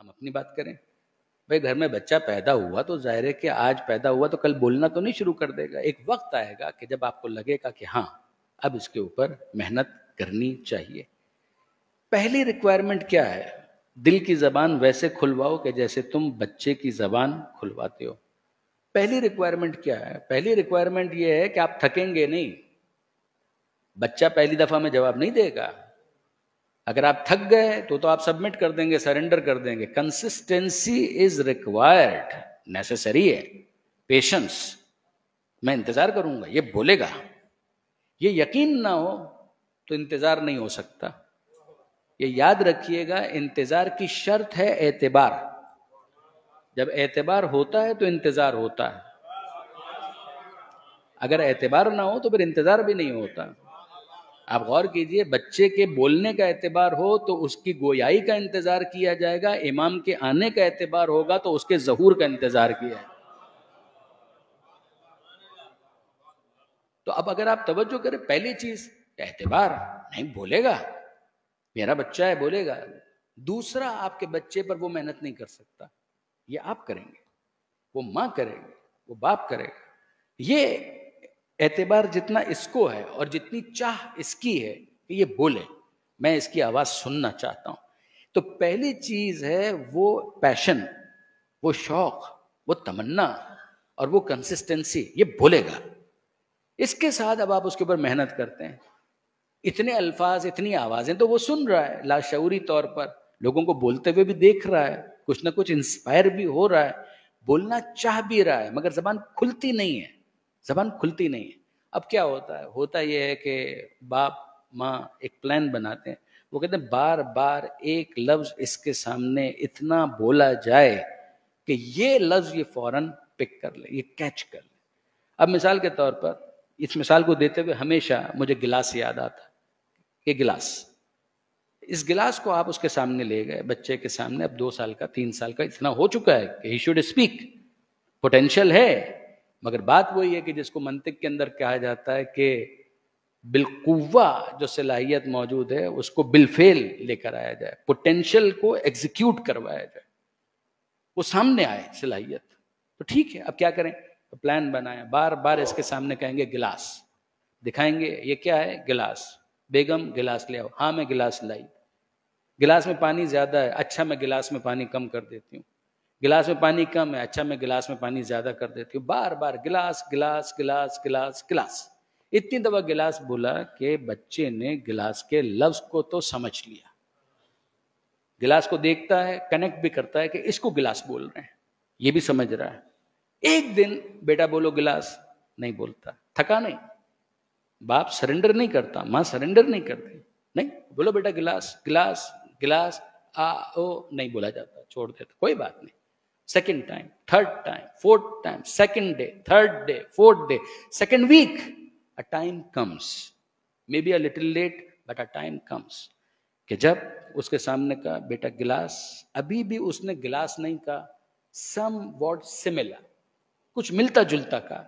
ہم اپنی بات کریں. بھائی گھر میں بچہ پیدا ہوا تو ظاہر ہے کہ آج پیدا ہوا تو کل بولنا تو نہیں شروع کر دے گا. ایک وقت آئے گا کہ جب آپ کو لگے گا کہ ہاں اب اس کے اوپر محنت کرنی چاہیے. پہلی ریکوائرمنٹ کیا ہے؟ دل کی زبان ویسے کھلواؤ کہ جیسے تم بچے کی زبان کھلواتے ہو. پہلی ریکوائرمنٹ کیا ہے؟ پہلی ریکوائرمنٹ یہ ہے کہ آپ تھکیں گے نہیں. بچہ پہلی دفعہ میں جواب نہیں دے گا. اگر آپ تھک گئے تو آپ سبمٹ کر دیں گے، سرنڈر کر دیں گے. کنسسٹینسی از ریکوائرڈ، نیسیسری ہے. پیشنس، میں انتظار کروں گا، یہ بولے گا. یہ یقین نہ ہو تو انتظار نہیں ہو سکتا. یہ یاد رکھیے گا، انتظار کی شرط ہے اعتبار. جب اعتبار ہوتا ہے تو انتظار ہوتا ہے. اگر اعتبار نہ ہو تو پھر انتظار بھی نہیں ہوتا. آپ غور کیجئے، بچے کے بولنے کا اعتبار ہو تو اس کی گویائی کا انتظار کیا جائے گا. امام کے آنے کا اعتبار ہوگا تو اس کے ظہور کا انتظار کیا جائے گا. تو اب اگر آپ توجہ کریں، پہلی چیز اعتبار. نہیں بولے گا، میرا بچہ ہے بولے گا. دوسرا، آپ کے بچے پر وہ محنت نہیں کر سکتا، یہ آپ کریں گے، وہ ماں کرے گی، وہ باپ کرے گا. یہ اعتبار جتنا اس کو ہے اور جتنی چاہ اس کی ہے کہ یہ بولے، میں اس کی آواز سننا چاہتا ہوں. تو پہلی چیز ہے وہ پیشن، وہ شوق، وہ تمنا اور وہ کنسسٹنسی. یہ بولے گا. اس کے ساتھ اب آپ اس کے اوپر محنت کرتے ہیں. اتنے الفاظ، اتنی آوازیں تو وہ سن رہا ہے لاشعوری طور پر، لوگوں کو بولتے ہوئے بھی دیکھ رہا ہے، کچھ نہ کچھ انسپائر بھی ہو رہا ہے، بولنا چاہ بھی رہا ہے، مگر زبان کھلتی نہیں ہے. زبان کھلتی نہیں ہے. اب کیا ہوتا ہے؟ ہوتا یہ ہے کہ باپ ماں ایک پلان بناتے ہیں. وہ کہتے ہیں بار بار ایک لفظ اس کے سامنے اتنا بولا جائے کہ یہ لفظ یہ فوراً پک کر لے، یہ کیچ کر لے. اب مثال کے طور پر اس مثال کو دیتے ہوئے ہمیشہ مجھے گلاس یاد آتا. یہ گلاس، اس گلاس کو آپ اس کے سامنے لے گئے، بچے کے سامنے. اب 2 سال کا 3 سال کا اتنا ہو چکا ہے کہ ہی شوڈ اسپیک، پوٹینشیل ہے. مگر بات وہی ہے کہ جس کو منطق کے اندر کہا جاتا ہے کہ بالقوہ جو صلاحیت موجود ہے اس کو بالفعل لے کر آیا جائے، پوٹینشیل کو ایگزیکیوٹ کروایا جائے، وہ سامنے آئے صلاحیت. تو ٹھیک ہے، اب کیا کریں؟ پلان بنایا، بار بار اس کے سامنے کہیں گے گلاس، دکھائیں گے یہ کیا ہے؟ گلاس. بیگم گلاس لے آؤ. ہاں میں گلاس لائی. گلاس میں پانی زیادہ ہے، اچھا میں گلاس میں پانی کم کر دیتی ہوں. گلاس میں پانی کم ہے، اچھا میں گلاس میں پانی زیادہ کر دیتی ہوں. بار بار glass glass glass glass glass. اتنی دفعہ گلاس بولا کہ بچے نے گلاس کے لفظ کو تو سمجھ لیا. گلاس کو دیکھتا ہے، کنیکٹ بھی کرتا ہے کہ اس کو گلاس بول رہے ہیں، یہ بھی سمجھ رہا ہے. ایک دن بیٹا بولو گلاس، نہیں بولتا. تھکا نہیں، باپ سرنڈر نہیں کرتا، ماں سرنڈر نہیں کرتی. نہیں بولو بیٹا گلاس گلاس گلاس، او نہیں بولا جاتا، چھوڑ دیتا، کوئی بات نہیں. Second time, third time, fourth time, second day, third day, fourth day, second week. A time comes, maybe a little late, but a time comes کہ جب اس کے سامنے کا بیٹا گلاس، ابھی بھی اس نے گلاس نہیں کہا، سم واٹ سملر، کچھ ملتا جلتا کا،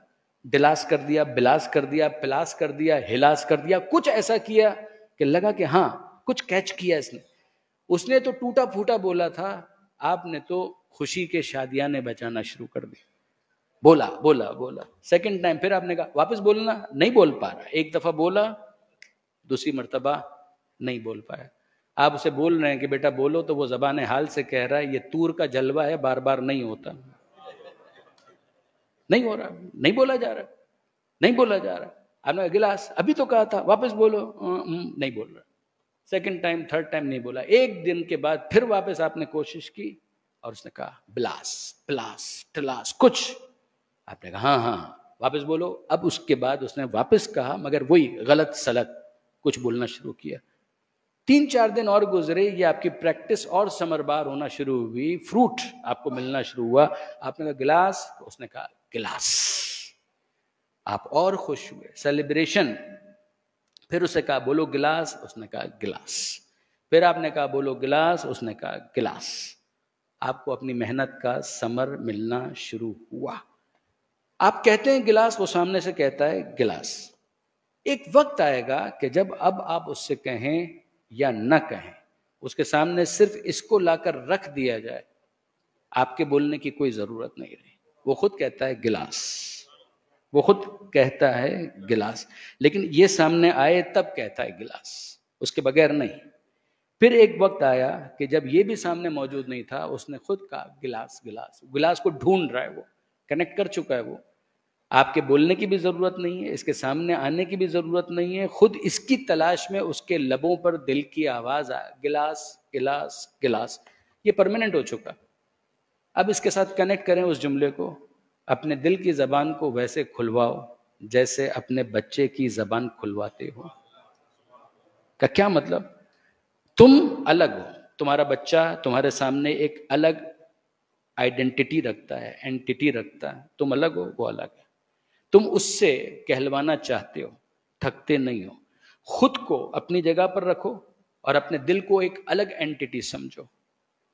ڈلاس کر دیا، بلاس کر دیا، پلاس کر دیا، ہلاس کر دیا، کچھ ایسا کیا کہ لگا کہ ہاں کچھ کیچ کیا اس نے. اس نے تو ٹوٹا پھوٹا بولا تھا، آپ نے تو خوشی کے شادیانے بچانا شروع کر دی. بولا بولا بولا. سیکنڈ ٹائم پھر آپ نے کہا واپس بولنا، نہیں بول پا رہا. ایک دفعہ بولا، دوسری مرتبہ نہیں بول پایا. آپ اسے بول رہے ہیں کہ بیٹا بولو تو وہ زبان حال سے کہہ رہا ہے یہ تور کا جلوہ ہے، بار بار نہیں ہوتا. نہیں ہو رہا، نہیں بولا جا رہا، نہیں بولا جا رہا. آپ نے گلاس ابھی تو کہا تھا، واپس بولو، نہیں بول رہا. سیکنڈ ٹائم، تھرڈ ٹائم نہیں بولا. ایک دن کے بعد پھر واپس آپ نے کوشش کی اور اس نے کہا بلاس پلاس ٹلاس کچھ. آپ نے کہا ہاں ہاں واپس بولو. اب اس کے بعد اس نے واپس کہا، مگر وہی غلط سلط کچھ بولنا شروع کیا. 3-4 دن اور گزرے، یہ آپ کی پریکٹس اور ثمر بار ہونا شروع ہوئی، فروٹ آپ کو ملنا شروع ہوا. آپ نے کہا گلاس، اس نے کہا گلاس. آپ اور خوش ہوئے، سیلیبریشن. پھر اسے کہا بولو گلاس، اس نے کہا گلاس. پھر آپ نے کہا بولو گلاس، اس نے کہا گلاس. آپ کو اپنی محنت کا ثمر ملنا شروع ہوا. آپ کہتے ہیں گلاس، وہ سامنے سے کہتا ہے گلاس. ایک وقت آئے گا کہ جب اب آپ اس سے کہیں یا نہ کہیں، اس کے سامنے صرف اس کو لا کر رکھ دیا جائے، آپ کے بولنے کی کوئی ضرورت نہیں رہی. وہ خود کہتا ہے گلاس، وہ خود کہتا ہے گلاس، لیکن یہ سامنے آئے تب کہتا ہے گلاس، اس کے بغیر نہیں. پھر ایک وقت آیا کہ جب یہ بھی سامنے موجود نہیں تھا، اس نے خود کہا گلاس گلاس. گلاس کو ڈھونڈ رہا ہے، وہ کنیکٹ کر چکا ہے. وہ آپ کے بولنے کی بھی ضرورت نہیں ہے، اس کے سامنے آنے کی بھی ضرورت نہیں ہے، خود اس کی تلاش میں اس کے لبوں پر دل کی آواز آ گلاس گلاس گلاس. یہ پرماننٹ ہو چکا. اب اس کے ساتھ کنیکٹ کریں اس جملے کو. اپنے دل کی زبان کو ویسے کھلواؤ جیسے اپنے بچے کی زبان کھلواتے ہو. کا کیا مطلب؟ تم الگ ہو، تمہارا بچہ تمہارے سامنے ایک الگ آئیڈینٹی رکھتا ہے، اینٹیٹی رکھتا ہے. تم الگ ہو، وہ الگ ہے. تم اس سے کہلوانا چاہتے ہو، تھکتے نہیں ہو. خود کو اپنی جگہ پر رکھو اور اپنے دل کو ایک الگ اینٹیٹی سمجھو.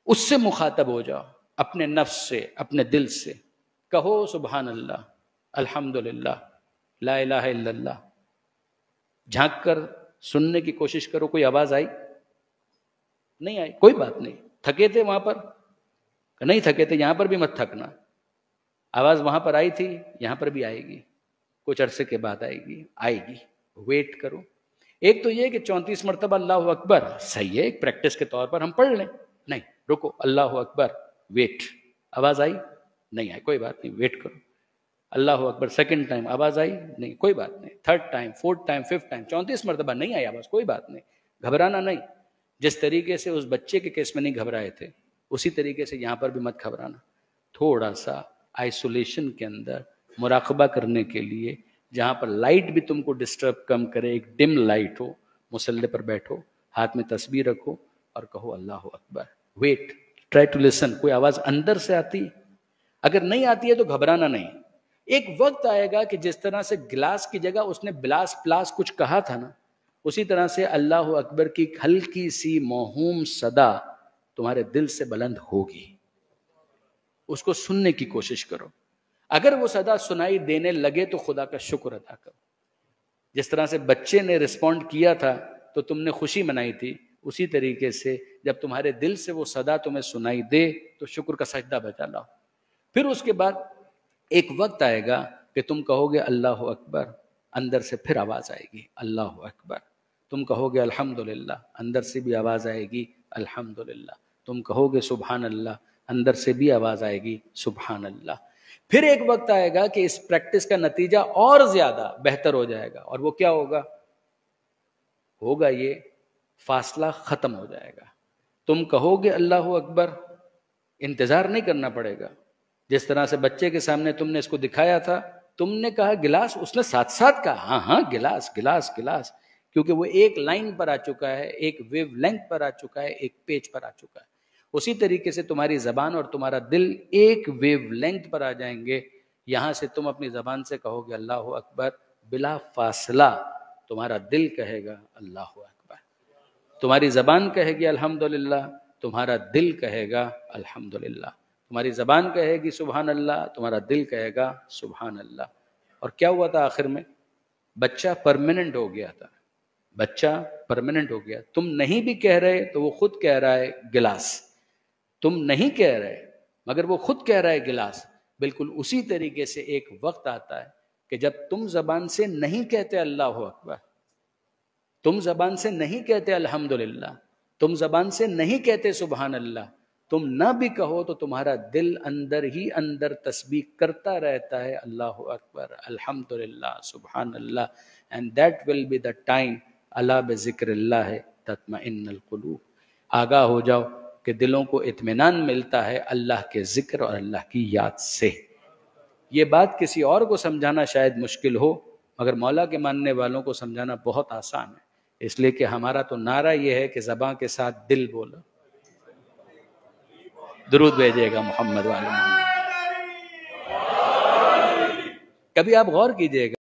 اس سے مخاطب ہو جاؤ، اپنے نفس سے، اپنے دل سے. کہو سبحان اللہ، الحمدللہ، لا الہ الا اللہ. جھانک کر سننے کی کوشش کرو. کوئی آواز آئی؟ نہیں آئی، کوئی بات نہیں. تھکے تھے وہاں پر؟ نہیں تھکے تھے، یہاں پر بھی مت تھکنا. آواز وہاں پر آئی تھی، یہاں پر بھی آئے گی، کچھ عرصے کے بعد آئے گی، آئے گی. ویٹ کرو. ایک تو یہ کہ 34 مرتبہ اللہ اکبر صحیح ہے، ایک پریکٹس کے طور پر ہم پڑھ لیں. نہیں، رکو، اللہ اکبر، ویٹ. آواز آئی؟ نہیں آئی، کوئی بات نہیں، ویٹ کرو. اللہ اکبر سیکنڈ ٹائم، آواز آئی؟ نہیں، کوئی بات نہیں. Third time, fourth time, fifth time, 34 مرتبہ نہیں آئی آواز، کوئی بات نہیں. گھبرانا نہیں. جس طریقے سے اس بچے کے کیس میں نہیں گھبرائے تھے، اسی طریقے سے یہاں پر بھی مت گھبرانا. تھوڑا سا آئسولیشن کے اندر مراقبہ کرنے کے لیے، جہاں پر لائٹ بھی تم کو ڈسٹرب کم کرے، ایک ڈم لائٹ ہو، مصلی پر بیٹھو، ہاتھ میں تسبیح رکھو اور کہو اللہ اکبر. Wait, try to listen. کوئی آواز اندر سے آتی؟ اگر نہیں آتی ہے تو گھبرانا نہیں. ایک وقت آئے گا کہ جس طرح سے گلاس کی جگہ اس نے بلاس پلاس کچھ کہا تھا نا، اسی طرح سے اللہ اکبر کی ہلکی سی موہوم صدا تمہارے دل سے بلند ہوگی. اس کو سننے کی کوشش کرو. اگر وہ صدا سنائی دینے لگے تو خدا کا شکر ادا کرو. جس طرح سے بچے نے رسپونڈ کیا تھا تو تم نے خوشی منائی تھی، اسی طریقے سے جب تمہارے دل سے وہ صدا تمہیں سنائی دے تو شکر کا سجدہ بجا لاؤ. پھر اس کے بعد ایک وقت آئے گا کہ تم کہو گے اللہ اکبر، اندر سے پھر آواز آئے گی اللہ اکبر. تم کہو گے الحمدللہ، اندر سے بھی آواز آئے گی الحمدللہ. تم کہو گے سبحان اللہ، اندر سے بھی آواز آئے گی سبحان اللہ. پھر ایک وقت آئے گا کہ اس پریکٹس کا نتیجہ اور زیادہ بہتر ہو جائے گا. اور وہ کیا ہوگا؟ ہوگا یہ فاصلہ ختم ہو جائے گا. تم کہو گے اللہ اکبر، انتظار نہیں کرنا پڑے گا. جس طرح سے بچے کے سامنے تم نے اس کو دکھایا تھا، تم نے کہا گلاس، اس نے ساتھ ساتھ کہا ہاں ہاں گلاس گلاس گلاس، کیونکہ وہ ایک لائن پر آ چکا ہے، ایک ویو لینتھ پر آ چکا ہے، ایک پیج پر آ چکا ہے. اسی طریقے سے تمہاری زبان اور تمہارا دل ایک ویو لینتھ پر آ جائیں گے. یہاں سے تم اپنی زبان سے کہو گے اللہ اکبر، بلا فاصلہ تمہارا دل کہے گا اللہ اکبر. تمہاری زبان کہے گی الحمدللہ، تمہارا دل کہے گا الحمدللہ. تمہاری زبان کہے گی سبحان اللہ، تمہارا دل کہے گا سبحان اللہ. اور کیا ہوا تھا آخر میں؟ بچہ پرماننٹ ہو گیا تھا. بچہ پرماننٹ ہو گیا. تم نہیں بھی کہہ رہے تو وہ خود کہہ رہا ہے گلاس. تم نہیں کہہ رہے مگر وہ خود کہہ رہا ہے گلاس. بالکل اسی طریقے سے ایک وقت آتا ہے کہ جب تم زبان سے نہیں کہتے اللہ اکبر، تم زبان سے نہیں کہتے الحمدللہ، تم زبان سے نہیں کہتے سبحان اللہ، تم نہ بھی کہو تو تمہارا دل اندر ہی اندر تسبیح کرتا رہتا ہے اللہ اکبر، الحمدللہ، سبحان اللہ. And that will be the time الا بذکر اللہ تطمئن القلوب. آگاہ ہو جاؤ کہ دلوں کو اطمینان ملتا ہے اللہ کے ذکر اور اللہ کی یاد سے. یہ بات کسی اور کو سمجھانا شاید مشکل ہو، مگر مولا کے ماننے والوں کو سمجھانا بہت آسان ہے. اس لیے کہ ہمارا تو نعرہ یہ ہے کہ زباں کے ساتھ دل بولا. درود بھیجیے گا محمد والے محمد. کبھی آپ غور کیجئے گا